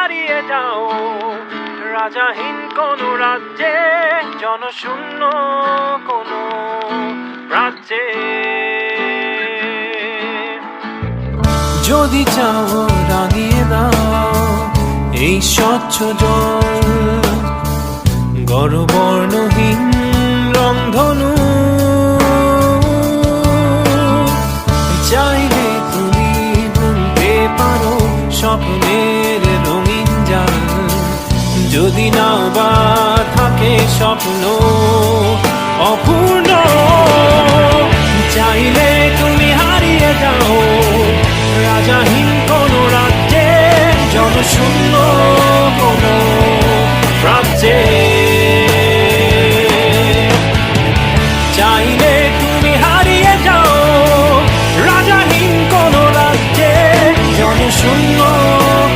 হারিয়ে যাও রাজাহীন কোন রাজ্যে, জনশূন্য কোন রাজ্যে। যদি চাও রাঙিয়ে দাও এই স্বচ্ছ জল, গড়বর্ণহীন রংধনু। চাইলে তুমি বুনতে পারো স্বপ্নের রঙিন জাল, যদি নাও বা থাকে স্বপ্ন অপূর্ণ। চাইলে তুমি হারিয়ে যাও রাজাহীন কোন রাজ্যে, জনশূন্য